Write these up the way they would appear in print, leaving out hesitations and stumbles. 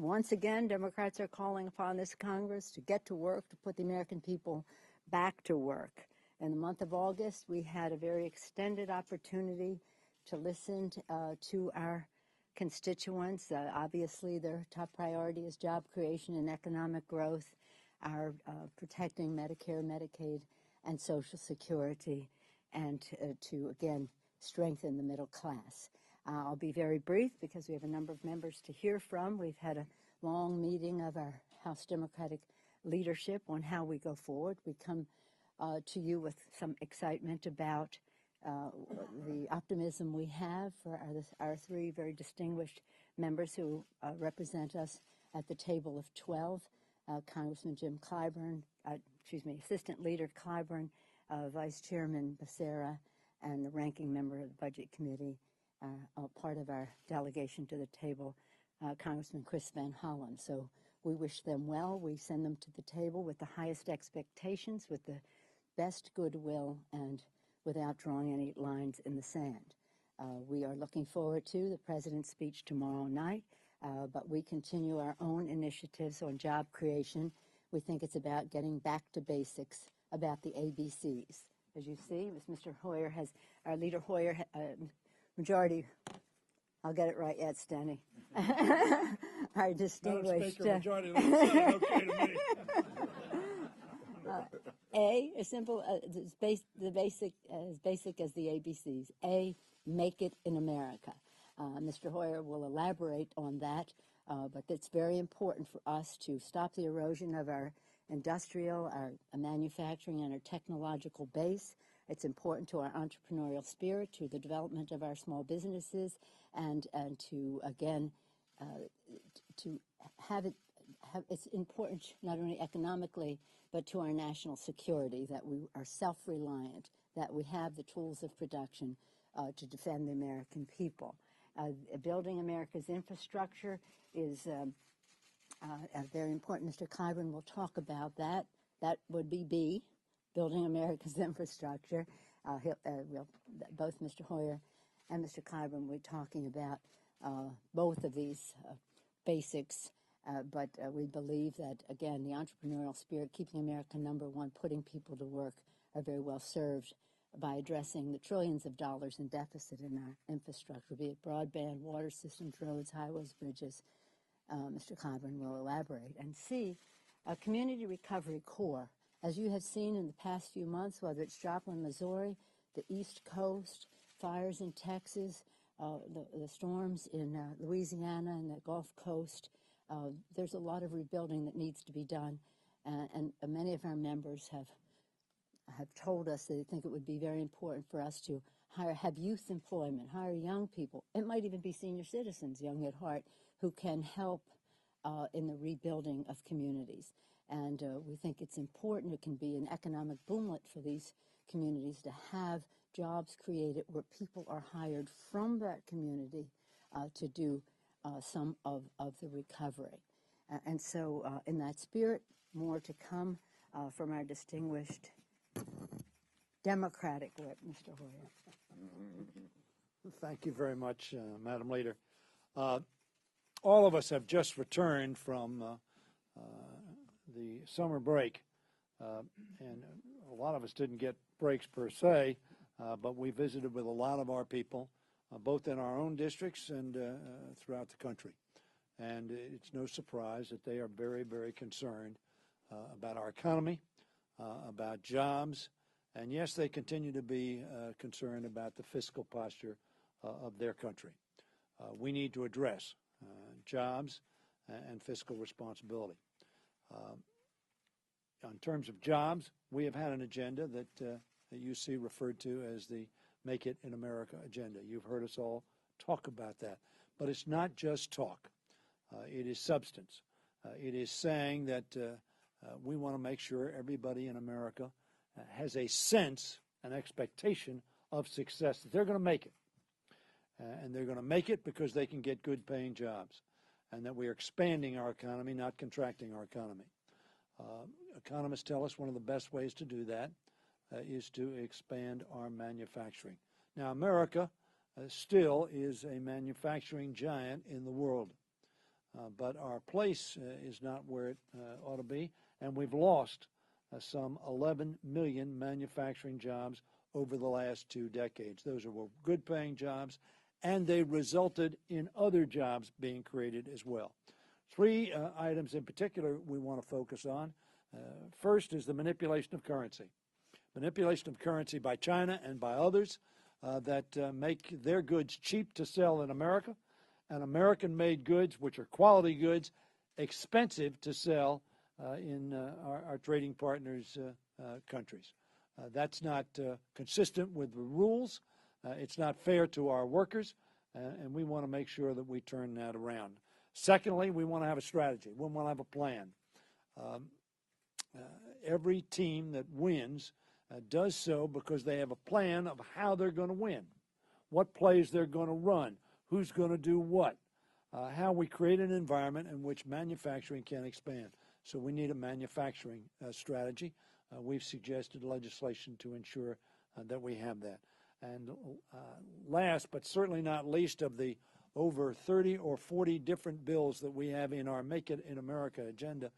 Once again, Democrats are calling upon this Congress to get to work, to put the American people back to work. In the month of August, we had a very extended opportunity to listen to our constituents. Obviously, their top priority is job creation and economic growth, our protecting Medicare, Medicaid, and Social Security, and to, again, strengthen the middle class. I'll be very brief because we have a number of members to hear from. We've had a long meeting of our House Democratic leadership on how we go forward. We come to you with some excitement about the optimism we have for our three very distinguished members who represent us at the table of 12, Congressman Jim Clyburn, Assistant Leader Clyburn, Vice Chairman Becerra, and the ranking member of the Budget Committee, part of our delegation to the table, Congressman Chris Van Hollen. So we wish them well. We send them to the table with the highest expectations, with the best goodwill, and without drawing any lines in the sand. We are looking forward to the President's speech tomorrow night, but we continue our own initiatives on job creation. We think it's about getting back to basics, about the ABCs. As you see, Mr. Hoyer has, our leader Hoyer, majority, I'll get it right yet, Stenny. Our distinguished. Madam Speaker, majority leader, okay to me. A simple, as basic as the ABCs. A, make it in America. Mr. Hoyer will elaborate on that, but it's very important for us to stop the erosion of our industrial, our manufacturing, and our technological base. It's important to our entrepreneurial spirit, to the development of our small businesses, and to, again, to have it. It's important not only economically, but to our national security, that we are self-reliant, that we have the tools of production to defend the American people. Building America's infrastructure is very important. Mr. Clyburn will talk about that. That would be B, building America's infrastructure. Both Mr. Hoyer and Mr. Clyburn will be talking about both of these basics. But we believe that, again, the entrepreneurial spirit, keeping America number one, putting people to work, are very well served by addressing the trillions of dollars in deficit in our infrastructure, be it broadband, water systems, roads, highways, bridges. Mr. Clyburn will elaborate. And C, a community recovery corps. As you have seen in the past few months, whether it's Joplin, Missouri, the East Coast, fires in Texas, the storms in Louisiana and the Gulf Coast, there's a lot of rebuilding that needs to be done, and many of our members have told us that they think it would be very important for us to have youth employment, hire young people. It might even be senior citizens, young at heart, who can help in the rebuilding of communities. And we think it's important. It can be an economic boomlet for these communities to have jobs created where people are hired from that community to do some of the recovery. And so in that spirit, more to come from our distinguished Democratic whip, Mr. Hoyer. Thank you very much, Madam Leader. All of us have just returned from the summer break, and a lot of us didn't get breaks per se, but we visited with a lot of our people, both in our own districts and throughout the country. And it's no surprise that they are very, very concerned about our economy, about jobs, and yes, they continue to be concerned about the fiscal posture of their country. We need to address jobs and fiscal responsibility. In terms of jobs, we have had an agenda that you see referred to as the Make It in America agenda. You've heard us all talk about that. But it's not just talk. It is substance. It is saying that we want to make sure everybody in America has a sense, an expectation of success, that they're going to make it. And they're going to make it because they can get good paying jobs, and that we are expanding our economy, not contracting our economy. Economists tell us one of the best ways to do that is to expand our manufacturing. Now, America still is a manufacturing giant in the world. but our place is not where it ought to be, and we've lost some 11 million manufacturing jobs over the last 2 decades. Those were good-paying jobs, and they resulted in other jobs being created as well. 3 items in particular we want to focus on. First is the manipulation of currency. Manipulation of currency by China and by others that make their goods cheap to sell in America, and American-made goods, which are quality goods, expensive to sell in our trading partners' countries. That's not consistent with the rules. It's not fair to our workers, and we want to make sure that we turn that around. Secondly, we want to have a strategy. We want to have a plan. Every team that wins does so because they have a plan of how they're going to win, what plays they're going to run, who's going to do what, how we create an environment in which manufacturing can expand. So we need a manufacturing strategy. We've suggested legislation to ensure that we have that. And last, but certainly not least, of the over 30 or 40 different bills that we have in our Make It in America agenda,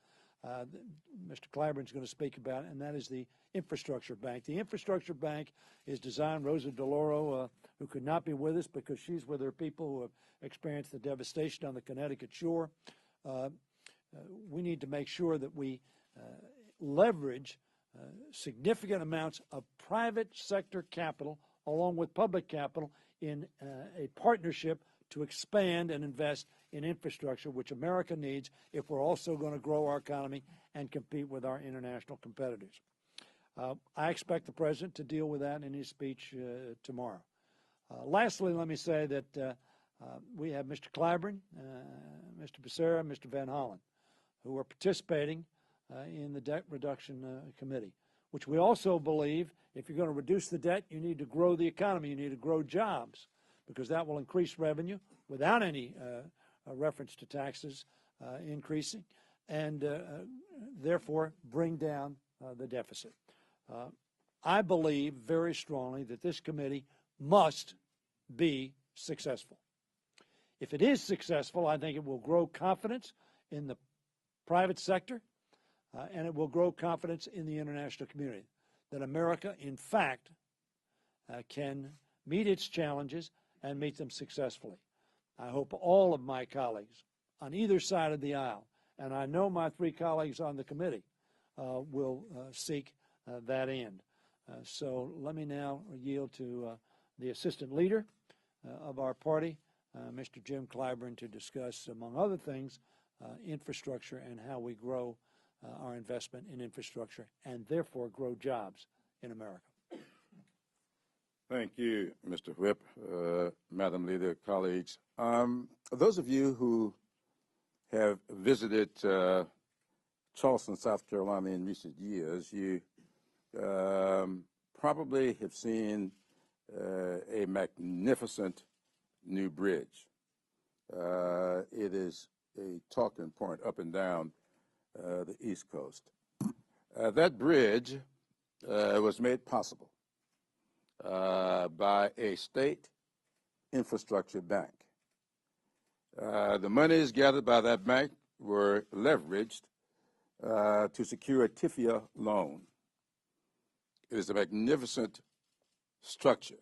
Mr. Clyburn is going to speak about, and that is the Infrastructure Bank. The Infrastructure Bank is designed, Rosa DeLauro, who could not be with us because she's with her people who have experienced the devastation on the Connecticut shore. We need to make sure that we leverage significant amounts of private sector capital along with public capital in a partnership to expand and invest in infrastructure, which America needs if we're also going to grow our economy and compete with our international competitors. I expect the President to deal with that in his speech tomorrow. Lastly, let me say that we have Mr. Clyburn, Mr. Becerra, Mr. Van Hollen, who are participating in the Debt Reduction Committee, which we also believe if you're going to reduce the debt, you need to grow the economy, you need to grow jobs, because that will increase revenue without any reference to taxes increasing, and therefore bring down the deficit. I believe very strongly that this committee must be successful. If it is successful, I think it will grow confidence in the private sector, and it will grow confidence in the international community that America, in fact, can meet its challenges and meet them successfully. I hope all of my colleagues on either side of the aisle, and I know my 3 colleagues on the committee, will seek that end. So let me now yield to the assistant leader of our party, Mr. Jim Clyburn, to discuss, among other things, infrastructure and how we grow our investment in infrastructure and therefore grow jobs in America. Thank you, Mr. Whip, Madam Leader, colleagues. Those of you who have visited Charleston, South Carolina in recent years, you probably have seen a magnificent new bridge. It is a talking point up and down the East Coast. That bridge was made possible by a state infrastructure bank. The monies gathered by that bank were leveraged to secure a TIFIA loan. It is a magnificent structure.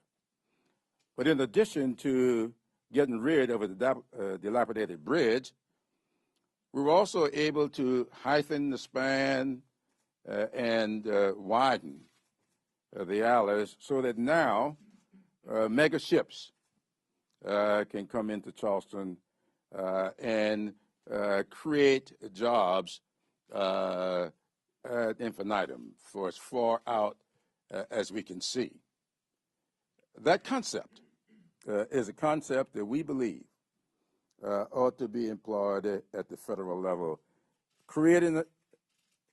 But in addition to getting rid of a dilapidated bridge, we were also able to heighten the span and widen the alleys so that now mega ships can come into Charleston and create jobs ad infinitum for as far out as we can see. That concept is a concept that we believe ought to be employed at the federal level, creating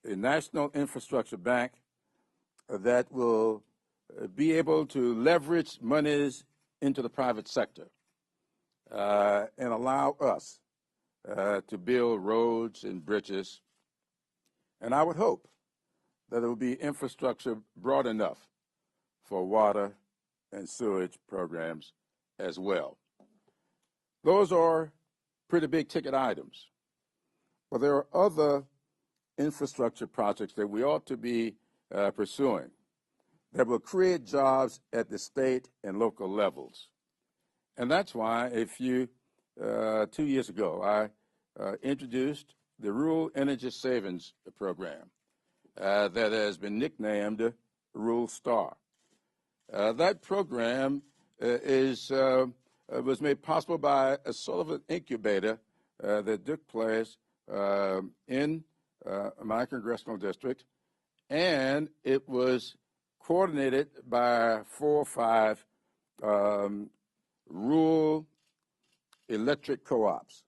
a national infrastructure bank that will be able to leverage monies into the private sector and allow us to build roads and bridges. And I would hope that it will be infrastructure broad enough for water and sewage programs as well. Those are pretty big ticket items. But there are other infrastructure projects that we ought to be pursuing that will create jobs at the state and local levels. And that's why 2 years ago, I introduced the Rural Energy Savings Program that has been nicknamed Rural Star. That program was made possible by a sort of an incubator that took place in my congressional district, and it was coordinated by 4 or 5 rural electric co-ops.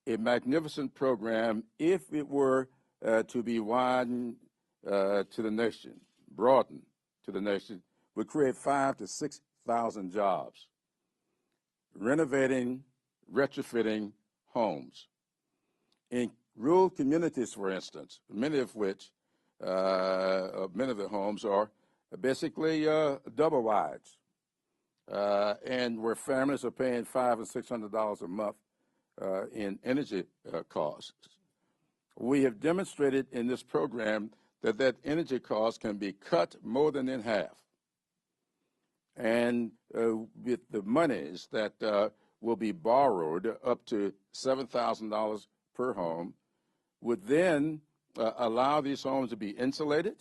A magnificent program if it were to be widened to the nation, broadened to the nation, would create 5,000 to 6,000 jobs, renovating, retrofitting homes. In rural communities, for instance, many of the homes are basically double wides, and where families are paying $500 and $600 a month in energy costs. We have demonstrated in this program that energy cost can be cut more than in half. And with the monies that will be borrowed, up to $7,000 per home, would then allow these homes to be insulated,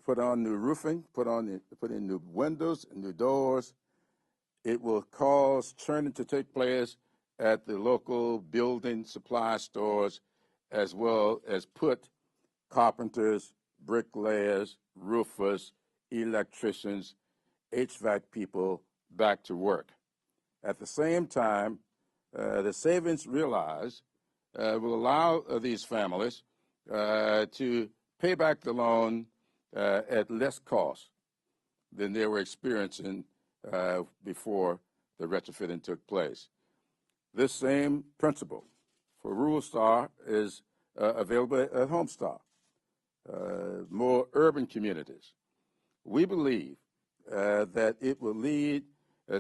put on new roofing, put in new windows and new doors. It will cause churning to take place at the local building supply stores, as well as put carpenters, bricklayers, roofers, electricians, HVAC people back to work. At the same time, the savings realized will allow these families to pay back the loan at less cost than they were experiencing before the retrofitting took place. This same principle for Rural Star is available at Homestar, more urban communities. We believe that it will lead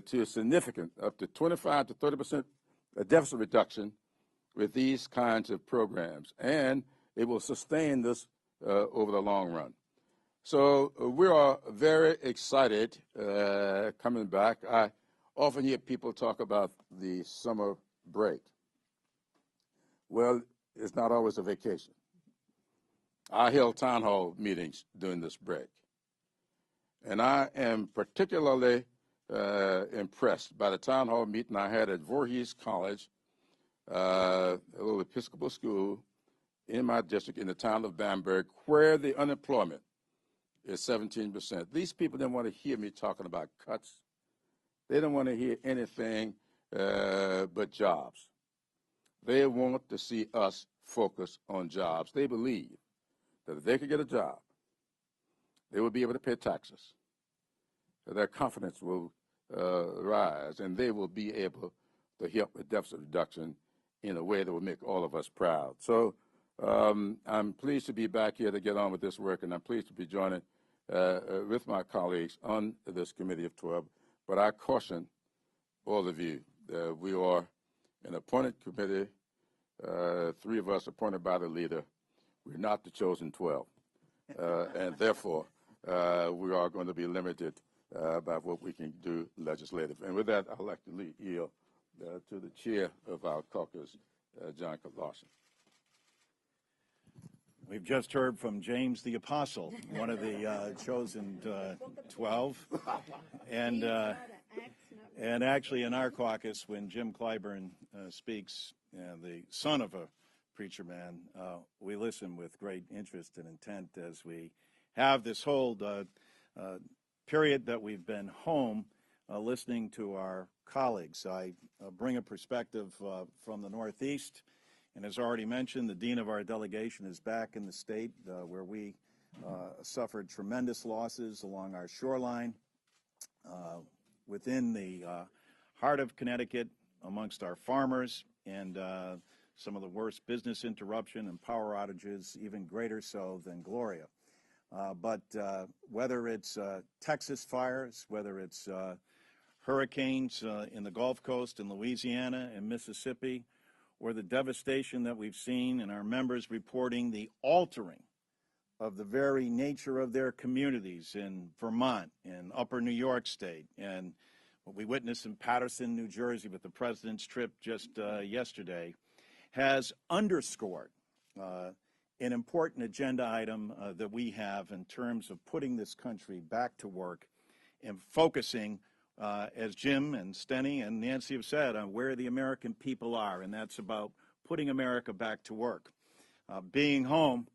to a significant, up to 25 to 30% deficit reduction with these kinds of programs, and it will sustain this over the long run. So we are very excited coming back. I often hear people talk about the summer break. Well, it's not always a vacation. I held town hall meetings during this break, and I am particularly impressed by the town hall meeting I had at Voorhees College, a little Episcopal school in my district in the town of Bamberg, where the unemployment is 17%. These people didn't want to hear me talking about cuts. They don't want to hear anything but jobs. They want to see us focus on jobs. They believe that if they could get a job, they will be able to pay taxes. Their confidence will rise, and they will be able to help with deficit reduction in a way that will make all of us proud. So I'm pleased to be back here to get on with this work, and I'm pleased to be joining with my colleagues on this Committee of 12. But I caution all of you that we are an appointed committee, 3 of us appointed by the leader. We're not the chosen 12. And therefore, we are going to be limited by what we can do legislative. And with that, I'd like to yield to the chair of our caucus, John Larson. We've just heard from James the Apostle, one of the chosen 12. And actually in our caucus, when Jim Clyburn speaks, the son of a preacher man, we listen with great interest and intent as we have this whole period that we've been home listening to our colleagues. I bring a perspective from the Northeast. And as already mentioned, the dean of our delegation is back in the state where we suffered tremendous losses along our shoreline, within the heart of Connecticut, amongst our farmers, and some of the worst business interruption and power outages, even greater so than Gloria. But whether it's Texas fires, whether it's hurricanes in the Gulf Coast in Louisiana and Mississippi, or the devastation that we've seen, and our members reporting the altering of the very nature of their communities in Vermont and Upper New York State, and what we witnessed in Paterson, New Jersey with the president's trip just yesterday, has underscored an important agenda item that we have in terms of putting this country back to work and focusing, as Jim and Steny and Nancy have said, on where the American people are, and that's about putting America back to work. Being home,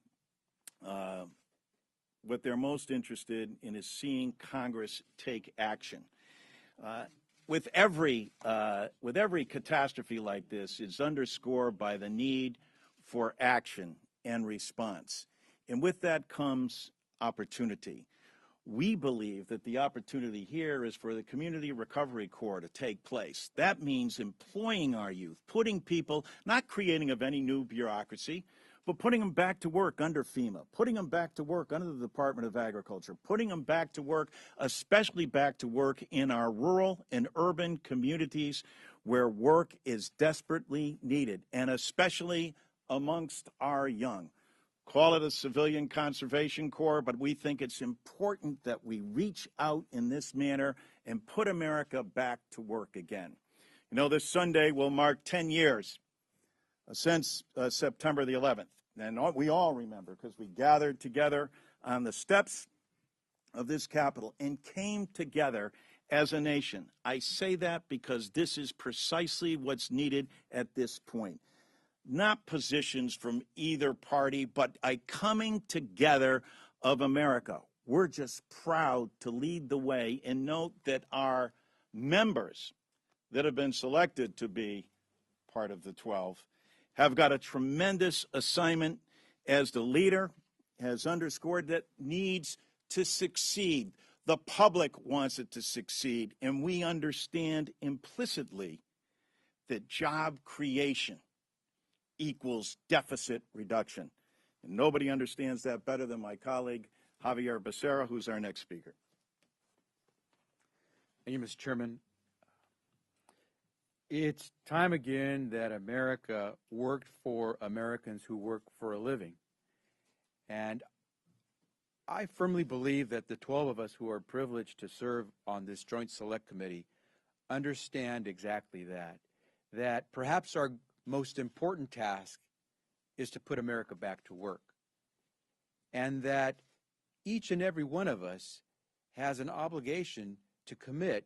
what they're most interested in is seeing Congress take action. With every catastrophe like this, it's underscored by the need for action and response. And with that comes opportunity. We believe that the opportunity here is for the Community Recovery Corps to take place. That means employing our youth, putting people, not creating of any new bureaucracy, but putting them back to work under FEMA, putting them back to work under the Department of Agriculture, putting them back to work, especially back to work in our rural and urban communities where work is desperately needed, and especially amongst our young. Call it a civilian conservation corps, but we think it's important that we reach out in this manner and put America back to work again. You know, this Sunday will mark 10 years since September the 11th. And we all remember because we gathered together on the steps of this Capitol and came together as a nation. I say that because this is precisely what's needed at this point. Not positions from either party, but a coming together of America. We're just proud to lead the way, and note that our members that have been selected to be part of the 12 have got a tremendous assignment, as the leader has underscored, that needs to succeed. The public wants it to succeed, and we understand implicitly that job creation equals deficit reduction. And nobody understands that better than my colleague, Javier Becerra, who's our next speaker. Thank you, Mr. Chairman. It's time again that America worked for Americans who work for a living. And I firmly believe that the 12 of us who are privileged to serve on this Joint Select Committee understand exactly that. That perhaps our most important task is to put America back to work. And that each and every one of us has an obligation to commit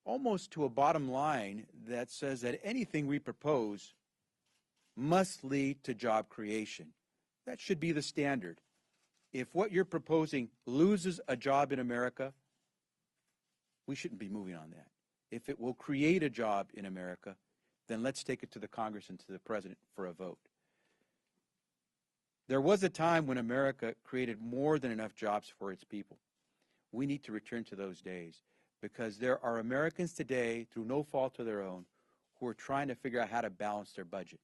almost to a bottom line that says that anything we propose must lead to job creation. That should be the standard. If what you're proposing loses a job in America, we shouldn't be moving on that. If it will create a job in America, then let's take it to the Congress and to the President for a vote. There was a time when America created more than enough jobs for its people. We need to return to those days, because there are Americans today, through no fault of their own, who are trying to figure out how to balance their budget.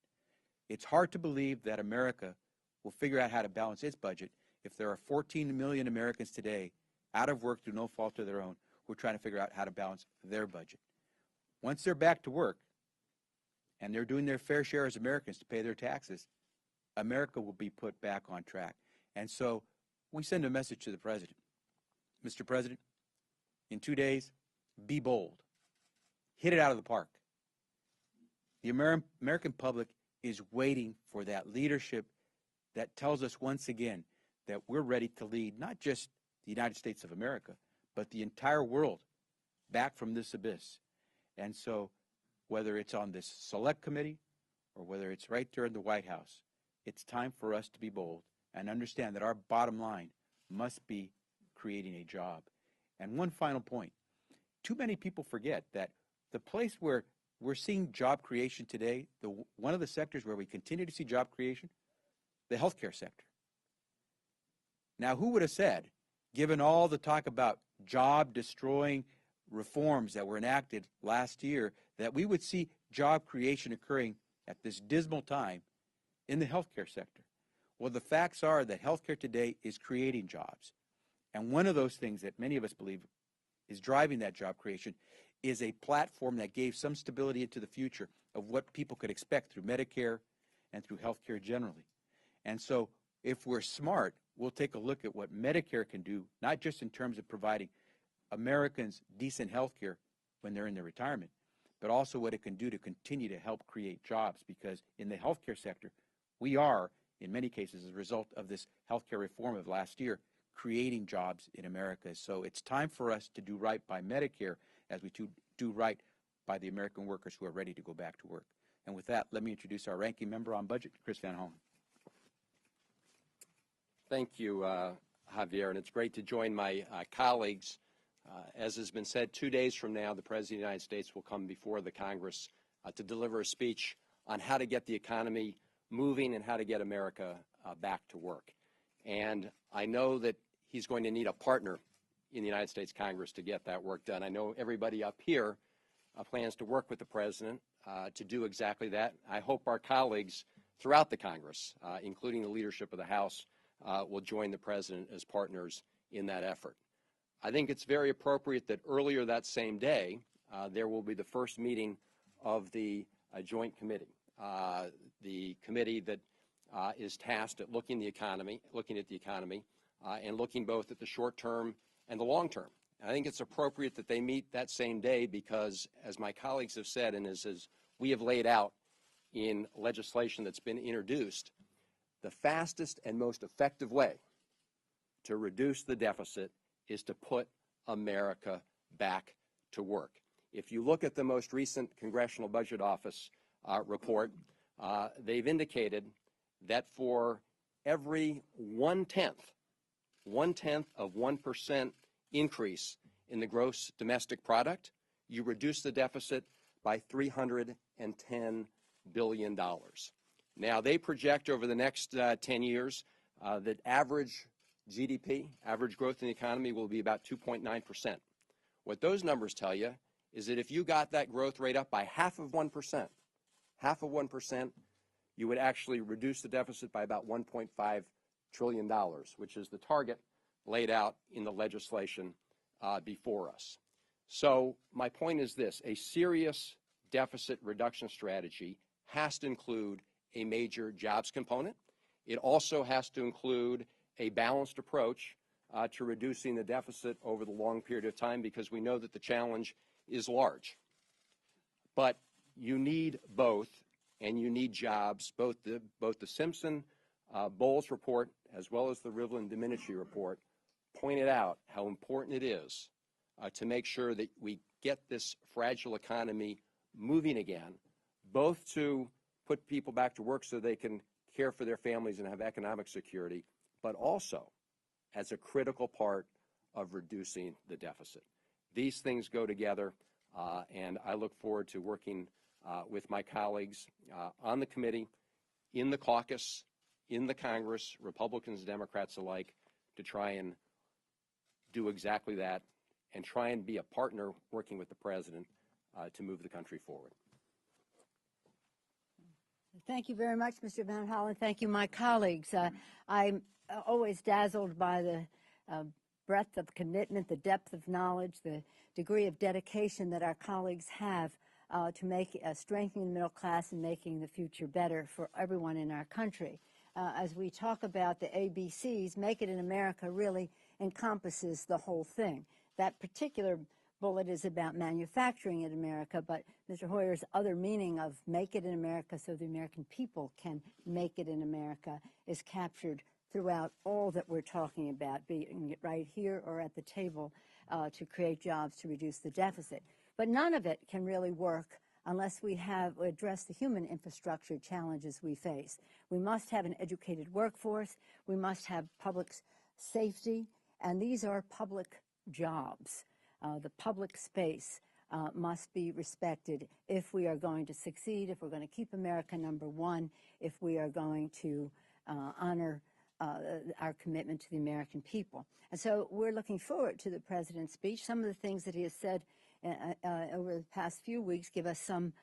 It's hard to believe that America will figure out how to balance its budget if there are 14 million Americans today out of work through no fault of their own who are trying to figure out how to balance their budget. Once they're back to work and they're doing their fair share as Americans to pay their taxes, America will be put back on track. And so we send a message to the President. Mr. President, in 2 days, be bold. Hit it out of the park. The American public is waiting for that leadership that tells us once again that we're ready to lead not just the United States of America, but the entire world back from this abyss. And so whether it's on this select committee or whether it's right there in the White House, it's time for us to be bold and understand that our bottom line must be creating a job. And one final point. Too many people forget that the place where we're seeing job creation today, one of the sectors where we continue to see job creation, the healthcare sector. Now, who would have said, given all the talk about job-destroying reforms that were enacted last year, that we would see job creation occurring at this dismal time in the healthcare sector? Well, the facts are that healthcare today is creating jobs. And one of those things that many of us believe is driving that job creation is a platform that gave some stability into the future of what people could expect through Medicare and through healthcare generally. And so if we're smart, we'll take a look at what Medicare can do, not just in terms of providing Americans decent healthcare when they're in their retirement, but also what it can do to continue to help create jobs. Because in the healthcare sector, we are, in many cases, as a result of this healthcare reform of last year, creating jobs in America. So it's time for us to do right by Medicare as we do right by the American workers who are ready to go back to work. And with that, let me introduce our ranking member on budget, Chris Van Hollen. Thank you, Javier, and it's great to join my colleagues. As has been said, 2 days from now, the President of the United States will come before the Congress to deliver a speech on how to get the economy moving and how to get America back to work. And I know that he's going to need a partner in the United States Congress to get that work done. I know everybody up here plans to work with the President to do exactly that. I hope our colleagues throughout the Congress, including the leadership of the House, will join the President as partners in that effort. I think it's very appropriate that earlier that same day, there will be the first meeting of the Joint Committee, the committee that is tasked at looking at the economy, and looking both at the short term and the long term. And I think it's appropriate that they meet that same day because, as my colleagues have said, and as we have laid out in legislation that's been introduced, the fastest and most effective way to reduce the deficit is to put America back to work. If you look at the most recent Congressional Budget Office report, they've indicated that for every one-tenth of 1% increase in the gross domestic product, you reduce the deficit by $310 billion. Now, they project over the next 10 years that average GDP, average growth in the economy, will be about 2.9%. What those numbers tell you is that if you got that growth rate up by half of 1%, you would actually reduce the deficit by about $1.5 trillion, which is the target laid out in the legislation before us. So my point is this: a serious deficit reduction strategy has to include a major jobs component. It also has to include a balanced approach to reducing the deficit over the long period of time, because we know that the challenge is large. But you need both, and you need jobs. Both the Simpson-Bowles report as well as the Rivlin-Domenici report pointed out how important it is to make sure that we get this fragile economy moving again, both to put people back to work so they can care for their families and have economic security, but also as a critical part of reducing the deficit. These things go together, and I look forward to working with my colleagues on the committee, in the caucus, in the Congress, Republicans and Democrats alike, to try and do exactly that and try and be a partner working with the President to move the country forward. Thank you very much, Mr. Van Hollen. Thank you, my colleagues. I'm always dazzled by the breadth of commitment, the depth of knowledge, the degree of dedication that our colleagues have to make strengthening the middle class and making the future better for everyone in our country. As we talk about the ABCs, Make It in America really encompasses the whole thing. That particular bullet is about manufacturing in America, but Mr. Hoyer's other meaning of make it in America so the American people can make it in America is captured throughout all that we're talking about, being it right here or at the table to create jobs, to reduce the deficit. But none of it can really work unless we have addressed the human infrastructure challenges we face. We must have an educated workforce. We must have public safety, and these are public jobs. The public space must be respected if we are going to succeed, if we're going to keep America number one, if we are going to honor our commitment to the American people. And so we're looking forward to the President's speech. Some of the things that he has said over the past few weeks give us some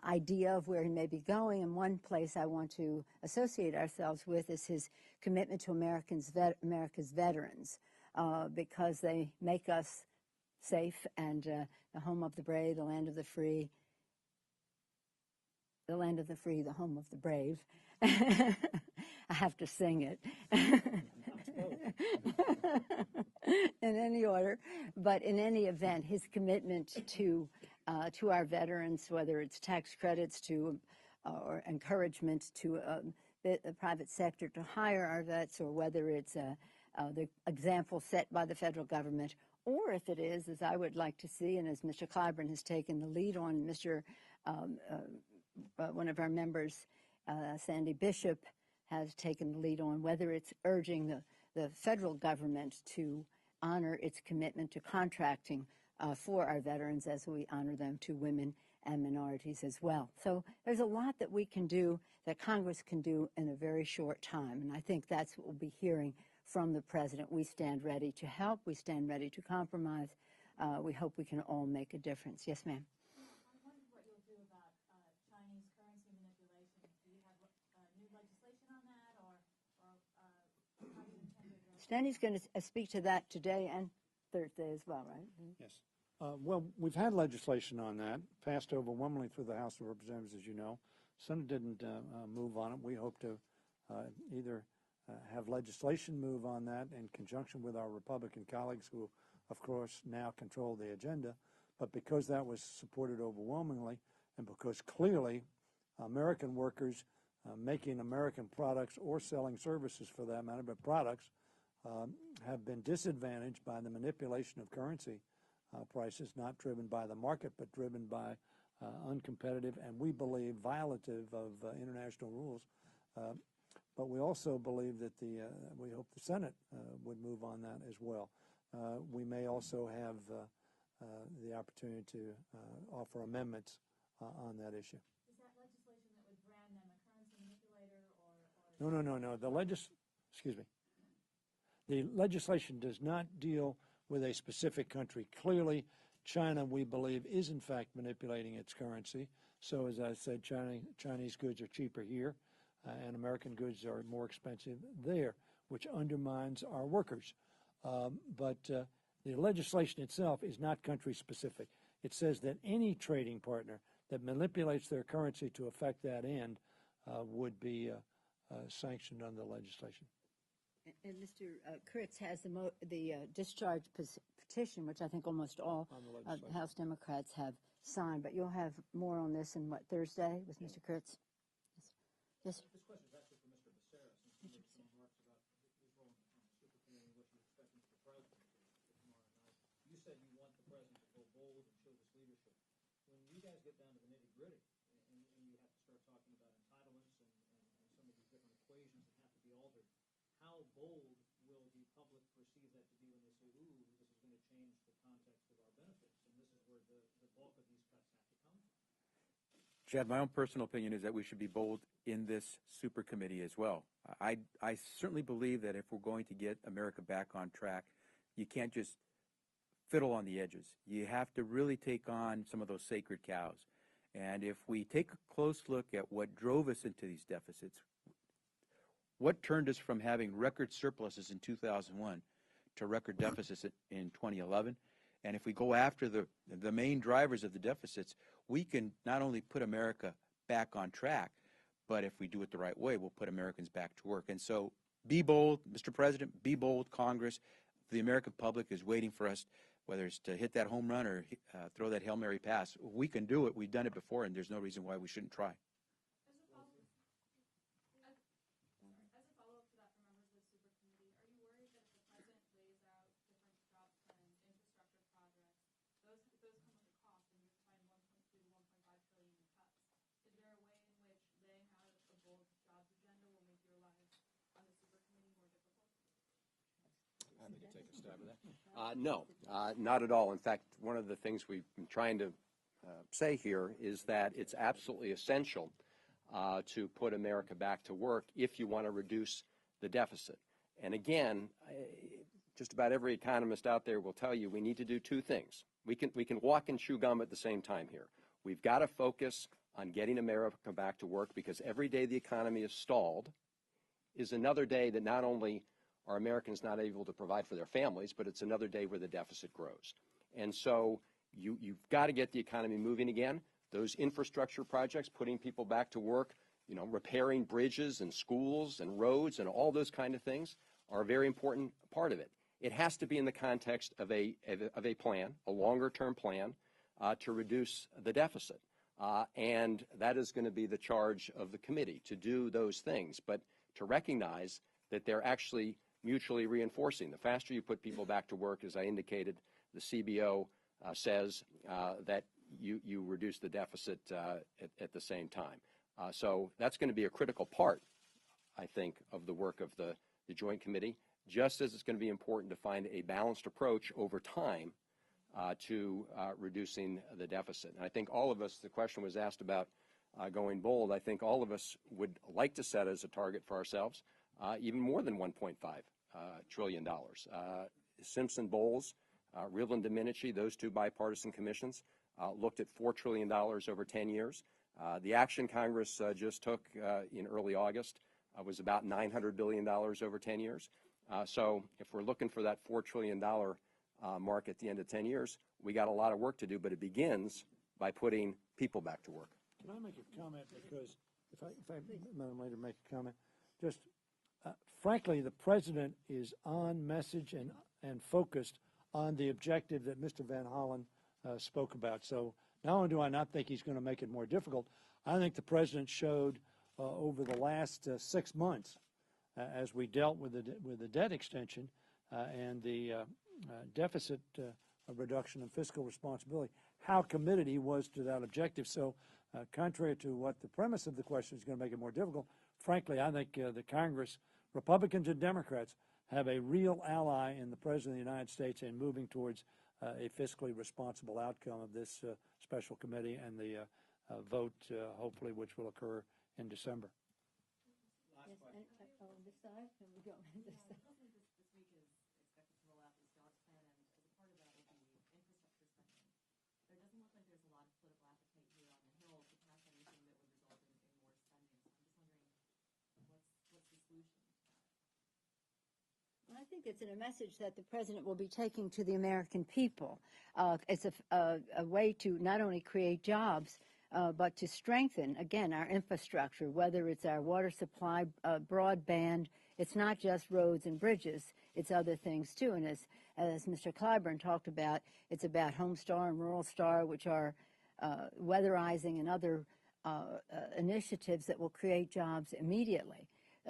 idea of where he may be going. And one place I want to associate ourselves with is his commitment to America's veterans, because they make us safe and the home of the brave, the land of the free, the land of the free, the home of the brave. I have to sing it. In any order, but in any event, his commitment to our veterans, whether it's tax credits to or encouragement to the private sector to hire our vets, or whether it's the example set by the federal government, or if it is, as I would like to see, and as Mr. Clyburn has taken the lead on, one of our members, Sandy Bishop, has taken the lead on, whether it's urging the federal government to honor its commitment to contracting for our veterans as we honor them to women and minorities as well. So there's a lot that we can do, that Congress can do in a very short time, and I think that's what we'll be hearing from the President. We stand ready to help. We stand ready to compromise. We hope we can all make a difference. Yes, ma'am. I wondered what you'll do about Chinese currency manipulation. Do you have new legislation on that, or how do you intend to address it? Stanley's going to speak to that today and Thursday as well, right? Yes. Well, we've had legislation on that, passed overwhelmingly through the House of Representatives, as you know. Senate didn't move on it. We hope to either have legislation move on that in conjunction with our Republican colleagues who, of course, now control the agenda. But because that was supported overwhelmingly, and because clearly American workers making American products or selling services for that matter, but products, have been disadvantaged by the manipulation of currency prices, not driven by the market, but driven by uncompetitive and, we believe, violative of international rules. But we also believe that we hope the Senate would move on that as well. We may also have the opportunity to offer amendments on that issue. Is that legislation that would brand them a currency manipulator, or? No. Excuse me. The legislation does not deal with a specific country. Clearly, China, we believe, is in fact manipulating its currency. So, as I said, Chinese goods are cheaper here, and American goods are more expensive there, which undermines our workers. But the legislation itself is not country specific. It says that any trading partner that manipulates their currency to affect that end would be sanctioned under the legislation. And Mr. Kurtz has the discharge petition, which I think almost all House Democrats have signed. But you'll have more on this in Thursday with Mr. Kurtz? Yes. This question is actually for Mr. Becerra, since you made some remarks about his role on the supercommittee and what you expect Mr. President to do tomorrow night. You said you want the President to go bold and show this leadership. When you guys get down to the nitty-gritty and you have to start talking about entitlements and some of these different equations that have to be altered, how bold will the public perceive that to be when they say, ooh, this is going to change the context of our benefits, and this is where the bulk of these cuts have to come from? Chad, my own personal opinion is that we should be bold in this super committee as well. I certainly believe that if we're going to get America back on track, you can't just fiddle on the edges. You have to really take on some of those sacred cows. And if we take a close look at what drove us into these deficits, what turned us from having record surpluses in 2001 to record deficits in 2011, and if we go after the main drivers of the deficits, we can not only put America back on track, but if we do it the right way, we'll put Americans back to work. And so be bold, Mr. President, be bold, Congress. The American public is waiting for us, whether it's to hit that home run or throw that Hail Mary pass. We can do it. We've done it before, and there's no reason why we shouldn't try. No, not at all. In fact, one of the things we've been trying to say here is that it's absolutely essential to put America back to work if you want to reduce the deficit. And again, just about every economist out there will tell you we need to do two things. We can walk and chew gum at the same time here. We've got to focus on getting America back to work, because every day the economy is stalled is another day that not only are Americans not able to provide for their families, but it's another day where the deficit grows. And so you've got to get the economy moving again. Those infrastructure projects, putting people back to work, repairing bridges and schools and roads and all those kind of things are a very important part of it. It has to be in the context of a plan, a longer-term plan, to reduce the deficit. And that is going to be the charge of the committee, to do those things, but to recognize that they're actually mutually reinforcing. The faster you put people back to work, as I indicated, the CBO says that you reduce the deficit at the same time. So that's going to be a critical part, I think, of the work of the Joint Committee, just as it's going to be important to find a balanced approach over time to reducing the deficit. And I think all of us, the question was asked about going bold, I think all of us would like to set as a target for ourselves even more than $1.5 trillion. Simpson-Bowles, Rivlin and Domenici, those two bipartisan commissions, looked at $4 trillion over 10 years. The action Congress just took in early August was about $900 billion over 10 years. So if we're looking for that $4 trillion mark at the end of 10 years, we got a lot of work to do, but it begins by putting people back to work. Can I make a comment? Because if I Madam Leader, make a comment, just frankly, the president is on message and focused on the objective that Mr. Van Hollen spoke about. So not only do I not think he's going to make it more difficult, I think the president showed over the last 6 months, as we dealt with the debt extension and the deficit reduction and fiscal responsibility, how committed he was to that objective. So contrary to what the premise of the question is going to make it more difficult, frankly, I think the Congress, Republicans and Democrats, have a real ally in the President of the United States in moving towards a fiscally responsible outcome of this special committee and the vote, hopefully, which will occur in December. Yes, and on this side, can we go on this side? This week is expected to roll out this jobs plan, and as a part of that will be infrastructure spending. There doesn't look like there's a lot of political appetite here on the Hill to pass anything that would result in more spending. So I'm just wondering, what's the solution to that? Well, I think it's in a message that the president will be taking to the American people. It's a way to not only create jobs, but to strengthen, again, our infrastructure, whether it's our water supply, broadband. It's not just roads and bridges. It's other things, too. And as Mr. Clyburn talked about, it's about Homestar and Rural Star, which are weatherizing and other initiatives that will create jobs immediately.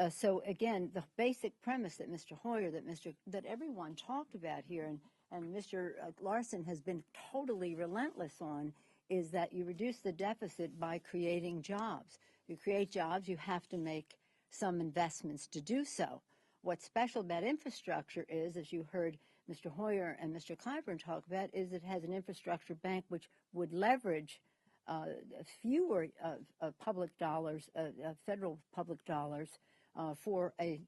So, again, the basic premise that Mr. Hoyer, that everyone talked about here, and Mr. Larson has been totally relentless on, is that you reduce the deficit by creating jobs. You create jobs, you have to make some investments to do so. What's special about infrastructure is, as you heard Mr. Hoyer and Mr. Clyburn talk about, is it has an infrastructure bank which would leverage fewer public dollars, federal public dollars, for a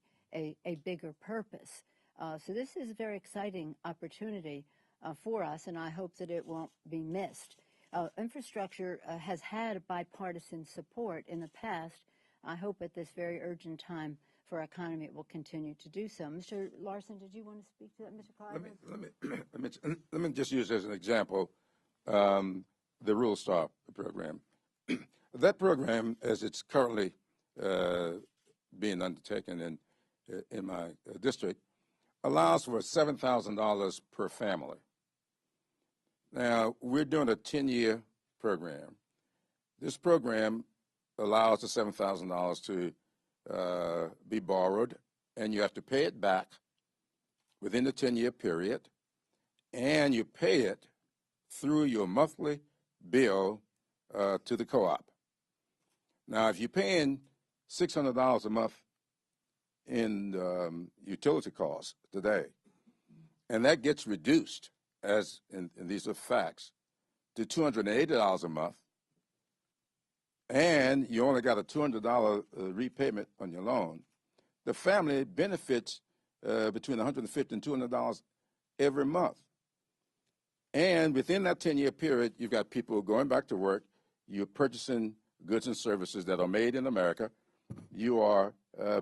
bigger purpose. So this is a very exciting opportunity for us, and I hope that it won't be missed. Infrastructure has had bipartisan support in the past. I hope at this very urgent time for our economy it will continue to do so. Mr. Larson, did you want to speak to that, Mr. Clyburn? Let me just use as an example the Rural Star program. That program, as it's currently being undertaken in my district, allows for $7,000 per family. Now, we're doing a 10-year program. This program allows the $7,000 to be borrowed, and you have to pay it back within the 10-year period, and you pay it through your monthly bill to the co-op. Now, if you're paying $600 a month in utility costs today, and that gets reduced, as and these are facts, to $280 a month, and you only got a $200 repayment on your loan, the family benefits between $150 and $200 every month. And within that 10-year period, you've got people going back to work. You're purchasing goods and services that are made in America. You are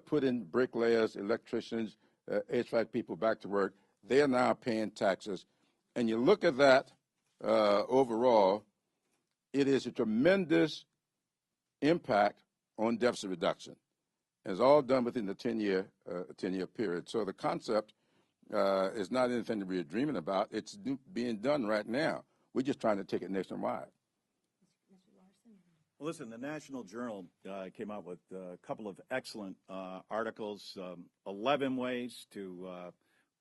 putting bricklayers, electricians, HVAC people back to work. They are now paying taxes. And you look at that overall, it is a tremendous impact on deficit reduction. And it's all done within the 10-year period. So the concept is not anything that we're dreaming about. It's being done right now. We're just trying to take it nationwide. Well, listen, the National Journal came out with a couple of excellent articles, 11 ways to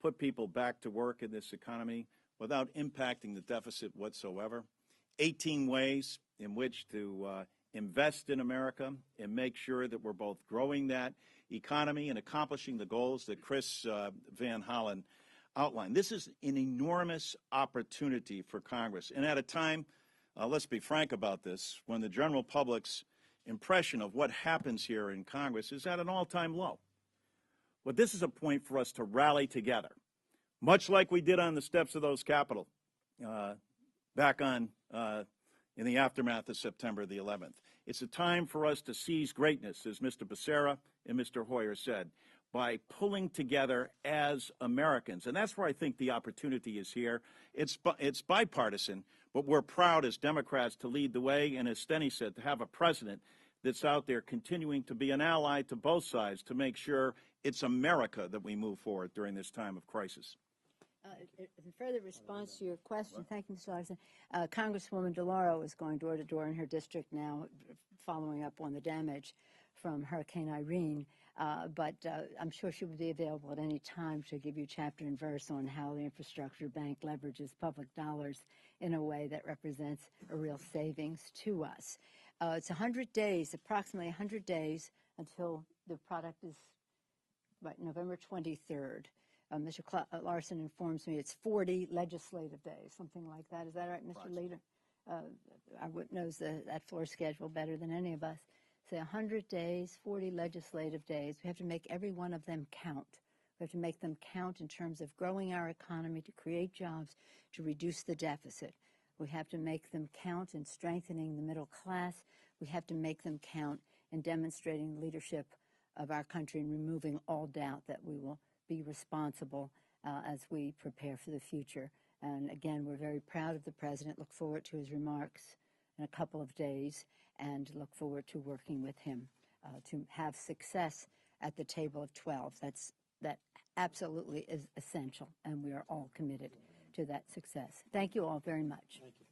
put people back to work in this economy without impacting the deficit whatsoever, 18 ways in which to invest in America and make sure that we're both growing that economy and accomplishing the goals that Chris Van Hollen outlined. This is an enormous opportunity for Congress. And at a time, let's be frank about this, when the general public's impression of what happens here in Congress is at an all-time low. But this is a point for us to rally together, much like we did on the steps of those Capitol back on in the aftermath of September the 11th. It's a time for us to seize greatness, as Mr. Becerra and Mr. Hoyer said, by pulling together as Americans. And that's where I think the opportunity is here. It's bipartisan, but we're proud as Democrats to lead the way, and as Steny said, to have a president that's out there continuing to be an ally to both sides to make sure it's America that we move forward during this time of crisis. In further response to your question, thank you, Mr. Larson. Congresswoman DeLauro is going door to door in her district now, following up on the damage from Hurricane Irene. But I'm sure she will be available at any time to give you chapter and verse on how the infrastructure bank leverages public dollars in a way that represents a real savings to us. It's 100 days, approximately 100 days, until the product is November 23rd. Mr. Larson informs me it's 40 legislative days, something like that. Is that right, Mr. Leader? Our wit knows that floor schedule better than any of us. Say 100 days, 40 legislative days. We have to make every one of them count. We have to make them count in terms of growing our economy, to create jobs, to reduce the deficit. We have to make them count in strengthening the middle class. We have to make them count in demonstrating the leadership of our country and removing all doubt that we will be responsible as we prepare for the future. And again, we're very proud of the president, look forward to his remarks in a couple of days, and look forward to working with him to have success at the table of 12. That absolutely is essential, and we are all committed to that success. Thank you all very much. Thank you.